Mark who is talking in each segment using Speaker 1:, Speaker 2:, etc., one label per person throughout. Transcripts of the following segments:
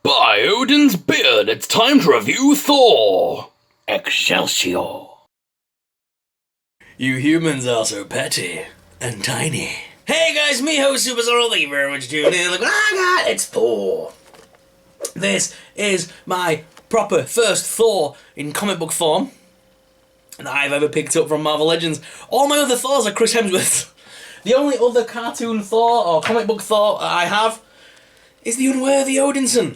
Speaker 1: By Odin's beard, it's time to review Thor! Excelsior!
Speaker 2: You humans are so petty and tiny. Hey guys, me host Super Sorrel, thank you very much for tuning in. Look what I got, it's Thor. This is my proper first Thor in comic book form that I've ever picked up from Marvel Legends. All my other Thors are Chris Hemsworth. The only other cartoon Thor or comic book Thor I have is the unworthy Odinson.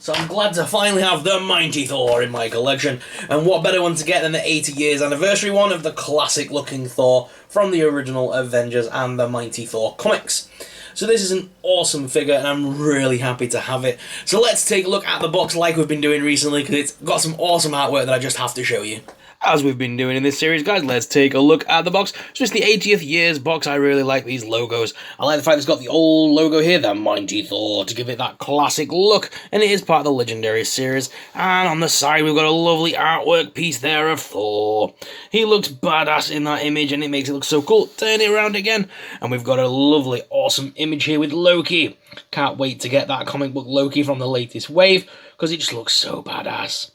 Speaker 2: So I'm glad to finally have the Mighty Thor in my collection, and what better one to get than the 80 years anniversary one of the classic looking Thor from the original Avengers and the Mighty Thor comics. So this is an awesome figure and I'm really happy to have it. So let's take a look at the box like we've been doing recently, because it's got some awesome artwork that I just have to show you.
Speaker 1: As we've been doing in this series, guys, let's take a look at the box. It's just the 80th years box. I really like these logos. I like the fact it's got the old logo here, the Mighty Thor, to give it that classic look, and it is part of the Legendary series. And on the side, we've got a lovely artwork piece there of Thor. He looks badass in that image, and it makes it look so cool. Turn it around again, and we've got a lovely, awesome image here with Loki. Can't wait to get that comic book Loki from the latest wave, because it just looks so badass.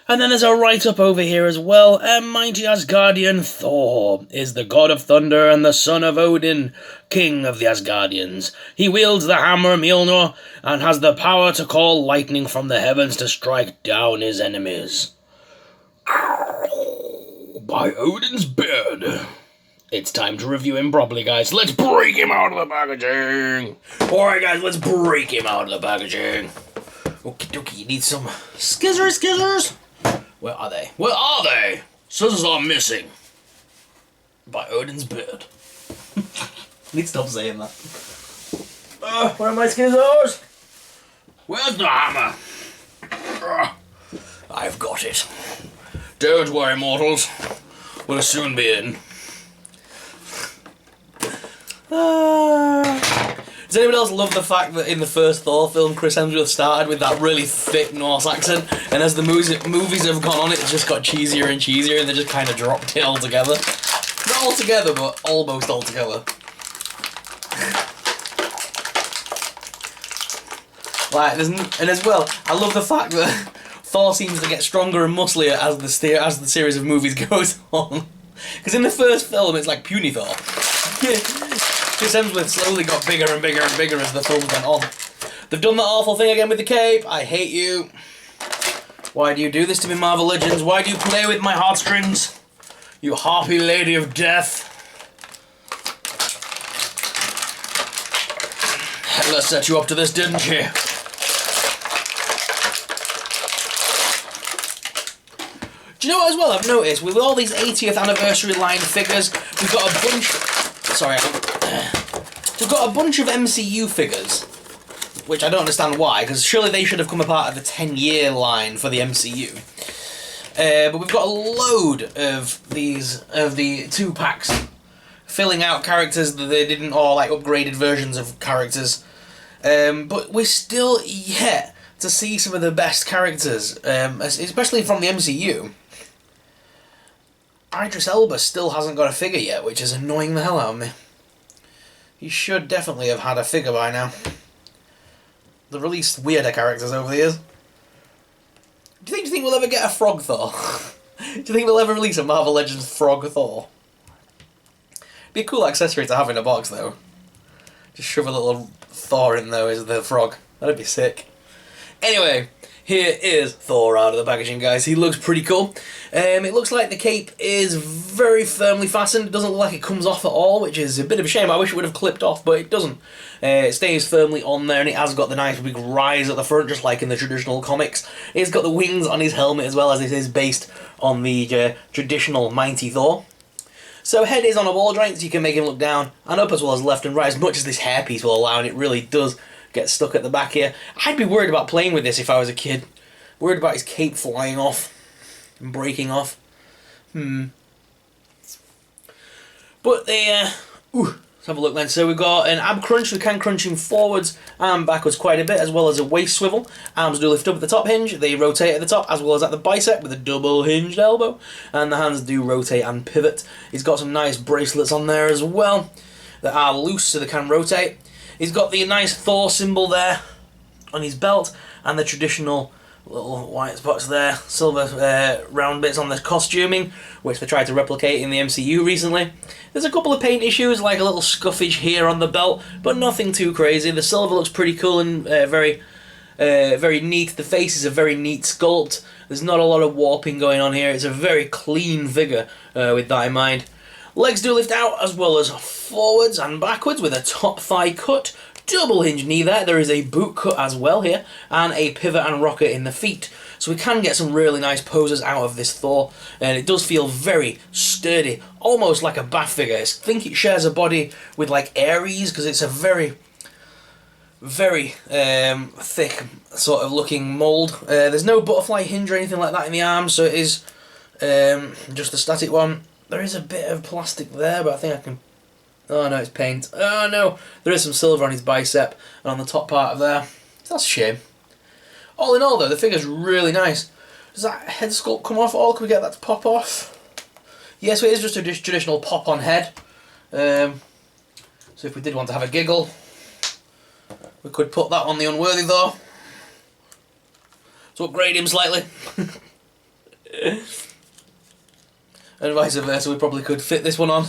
Speaker 1: And then there's a write-up over here as well. A mighty Asgardian Thor is the god of thunder and the son of Odin, king of the Asgardians. He wields the hammer Mjolnir and has the power to call lightning from the heavens to strike down his enemies. By Odin's beard. It's time to review him properly, guys. Let's break him out of the packaging. Alright, guys, let's break him out of the packaging. Okie dokie, you need some scissors. Where are they? Where are they? Scissors are missing. By Odin's beard. Need to stop saying that. Where are my scissors? Where's the hammer? I've got it. Don't worry, mortals. We'll soon be in. Does anyone else love the fact that in the first Thor film, Chris Hemsworth started with that really thick Norse accent, and as the movies have gone on, it's just got cheesier and cheesier, and they just kind of dropped it altogether. Not altogether, but almost altogether. Like, and as well, I love the fact that Thor seems to get stronger and musclier as the series of movies goes on. Because in the first film, it's like puny Thor. Chris Hemsworth slowly got bigger and bigger and bigger as the film went on. They've done that awful thing again with the cape. I hate you. Why do you do this to me, Marvel Legends? Why do you play with my heartstrings? You harpy lady of death. Hitler set you up to this, didn't she? Do you know what as well I've noticed? With all these 80th anniversary line figures, we've got a bunch... Sorry, we've got a bunch of MCU figures, which I don't understand why, because surely they should have come a part of the 10-year line for the MCU. But we've got a load of these, of the 2-packs, filling out characters that they didn't, or like upgraded versions of characters. But we're still yet to see some of the best characters, especially from the MCU. Idris Elba still hasn't got a figure yet, which is annoying the hell out of me. He should definitely have had a figure by now. They've released weirder characters over the years. Do you think we'll ever get a Frog Thor? Do you think we'll ever release a Marvel Legends Frog Thor? Be a cool accessory to have in a box, though. Just shove a little Thor in there as the frog. That'd be sick. Anyway, here is Thor out of the packaging, guys. He looks pretty cool. It looks like the cape is very firmly fastened. It doesn't look like it comes off at all, which is a bit of a shame. I wish it would have clipped off, but it doesn't. It stays firmly on there, and it has got the nice big rise at the front, just like in the traditional comics. It's got the wings on his helmet as well, as it is based on the traditional Mighty Thor. So head is on a ball joint, so you can make him look down and up as well as left and right, as much as this hairpiece will allow, and it really does get stuck at the back here. I'd be worried about playing with this if I was a kid. Worried about his cape flying off and breaking off. But let's have a look then. So we've got an ab crunch. We can crunch him forwards and backwards quite a bit, as well as a waist swivel. Arms do lift up at the top hinge. They rotate at the top, as well as at the bicep with a double hinged elbow. And the hands do rotate and pivot. He's got some nice bracelets on there as well that are loose, so they can rotate. He's got the nice Thor symbol there
Speaker 2: on his belt, and the traditional little white spots there, silver round bits on the costuming, which they tried to replicate in the MCU recently. There's a couple of paint issues, like a little scuffage here on the belt, but nothing too crazy. The silver looks pretty cool and very neat. The face is a very neat sculpt. There's not a lot of warping going on here. It's a very clean figure with that in mind. Legs do lift out as well as forwards and backwards with a top thigh cut. Double hinge knee there. There is a boot cut as well here, and a pivot and rocker in the feet. So we can get some really nice poses out of this Thor, and it does feel very sturdy, almost like a bath figure. I think it shares a body with like Ares, because it's a very thick sort of looking mould. There's no butterfly hinge or anything like that in the arm, so it is just a static one. There is a bit of plastic there, but I think I can... Oh no, it's paint. Oh no, there is some silver on his bicep and on the top part of there. That's a shame. All in all though, the figure's really nice. Does that head sculpt come off at all? Can we get that to pop off? Yes, so it is just a traditional pop-on head. So if we did want to have a giggle, we could put that on the Unworthy Thor. So upgrade him slightly. And vice versa, we probably could fit this one on.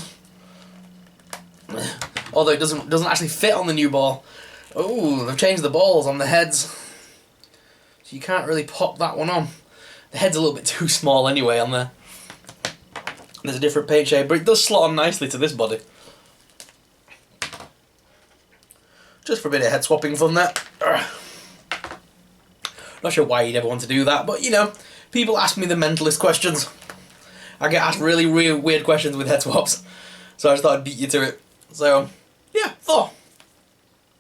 Speaker 2: Although it doesn't actually fit on the new ball. Oh, they've changed the balls on the heads. So you can't really pop that one on. The head's a little bit too small anyway on there. There's a different paint shade, but it does slot on nicely to this body. Just for a bit of head swapping fun there. Not sure why you'd ever want to do that, but you know, people ask me the mentalist questions. I get asked really weird questions with head swaps. So I just thought I'd beat you to it. So, yeah, Thor.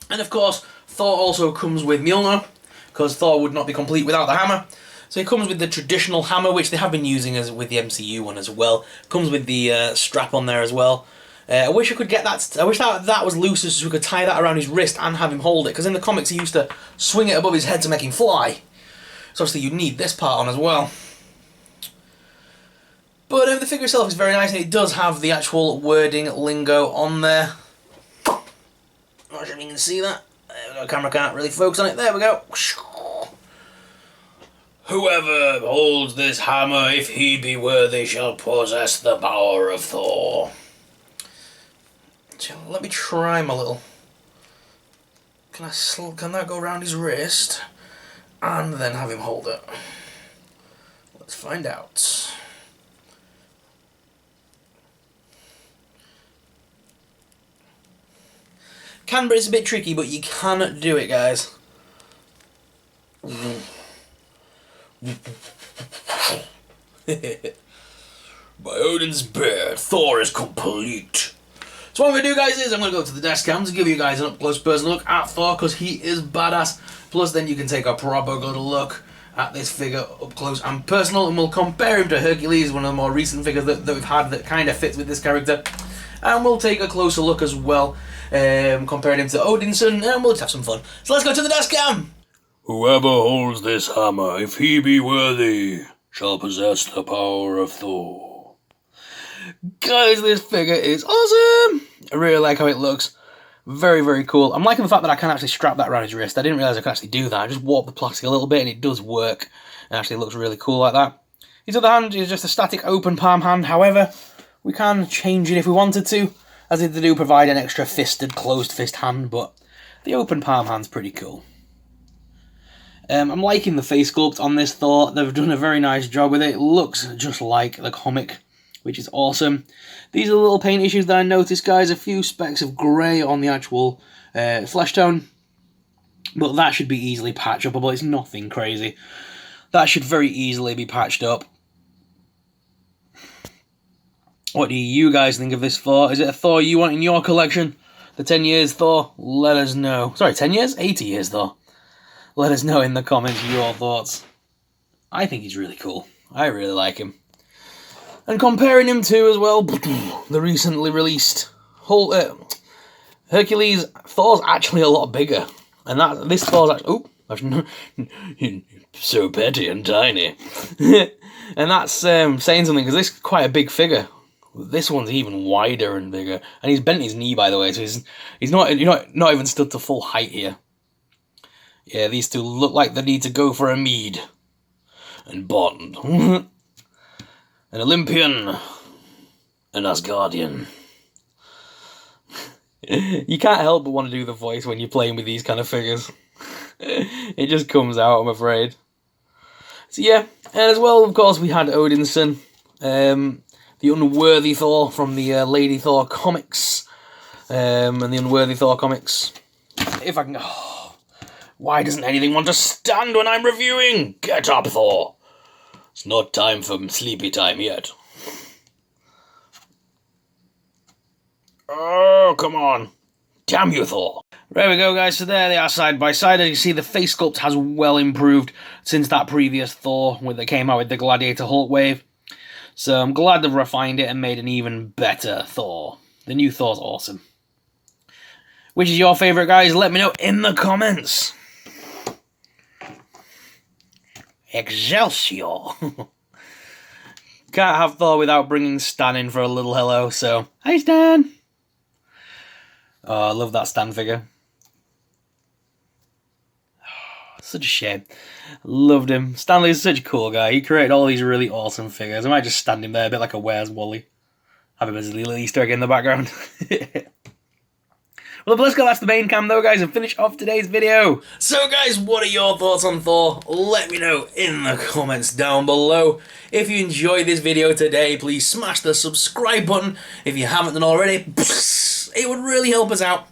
Speaker 2: And of course, Thor also comes with Mjolnir, because Thor would not be complete without the hammer. So he comes with the traditional hammer, which they have been using as with the MCU one as well. Comes with the strap on there as well. I wish I could get that. I wish that was looser so we could tie that around his wrist and have him hold it. Because in the comics he used to swing it above his head to make him fly. So obviously you need this part on as well. But the figure itself is very nice, and it does have the actual wording lingo on there. Not sure if you can see that. The camera can't really focus on it. There we go. Whoever holds this hammer, if he be worthy, shall possess the power of Thor. Let me try my little... Can that go around his wrist? And then have him hold it. Let's find out. But it's a bit tricky, but you can do it, guys. By Odin's bear, Thor is complete. So what I'm going to do, guys, is I'm going to go to the desk cam to give you guys an up-close personal look at Thor, because he is badass. Plus, then you can take a proper good look at this figure up close and personal, and we'll compare him to Hercules, one of the more recent figures that we've had that kind of fits with this character. And we'll take a closer look as well, comparing him to Odinson, and we'll just have some fun. So let's go to the desk cam!
Speaker 3: Whoever holds this hammer, if he be worthy, shall possess the power of Thor.
Speaker 1: Guys, this figure is awesome! I really like how it looks. Very, very cool. I'm liking the fact that I can actually strap that around his wrist. I didn't realise I could actually do that. I just warped the plastic a little bit and it does work. It actually looks really cool like that. His other hand is just a static open palm hand. However, we can change it if we wanted to, as they do provide an extra fisted, closed fist hand, but the open palm hand's pretty cool. I'm liking the face sculpt on this Thor. They've done a very nice job with it. It looks just like the comic, which is awesome. These are the little paint issues that I noticed, guys. A few specks of grey on the actual flesh tone, but that should be easily patchable. It's nothing crazy. That should very easily be patched up. What do you guys think of this Thor? Is it a Thor you want in your collection? The 10 years Thor? Let us know. Sorry, 10 years? 80 years Thor. Let us know in the comments your thoughts. I think he's really cool. I really like him. And comparing him to, as well, the recently released Hercules, Thor's actually a lot bigger. And this Thor's actually...
Speaker 3: So petty and tiny.
Speaker 1: And that's saying something, because this is quite a big figure. This one's even wider and bigger. And he's bent his knee, by the way, so he's not even stood to full height here.
Speaker 2: Yeah, these two look like they need to go for a mead. And Bond. An Olympian. An Asgardian. You can't help but want to do the voice when you're playing with these kind of figures. It just comes out, I'm afraid. So yeah, and as well, of course, we had Odinson. The Unworthy Thor from the Lady Thor comics. And the Unworthy Thor comics. If I can... Oh, why doesn't anything want to stand when I'm reviewing? Get up, Thor. It's not time for sleepy time yet. Oh, come on. Damn you, Thor. There we go, guys. So there they are side by side. As you see, the face sculpt has well improved since that previous Thor when they came out with the Gladiator Hulk wave. So I'm glad they've refined it and made an even better Thor. The new Thor's awesome. Which is your favourite, guys? Let me know in the comments. Excelsior. Can't have Thor without bringing Stan in for a little hello, so... Hi, Stan! Oh, I love that Stan figure. Such a shame. Loved him. Stanley's such a cool guy. He created all these really awesome figures. I might just stand him there a bit like a Where's Wally. Have him as a little Easter egg in the background. Well, let's go. That's the main cam though, guys, and finish off today's video. So, guys, what are your thoughts on Thor? Let me know in the comments down below. If you enjoyed this video today, please smash the subscribe button. If you haven't done already, it would really help us out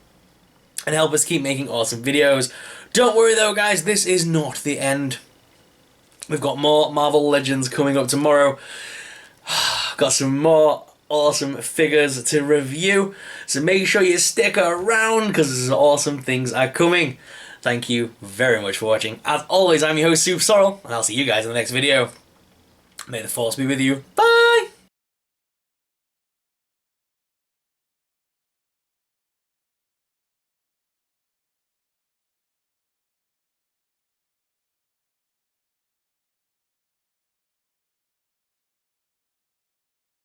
Speaker 2: and help us keep making awesome videos. Don't worry though, guys, this is not the end. We've got more Marvel Legends coming up tomorrow. Got some more awesome figures to review, so make sure you stick around because awesome things are coming. Thank you very much for watching. As always, I'm your host, Super Sorrel, and I'll see you guys in the next video. May the Force be with you. Bye!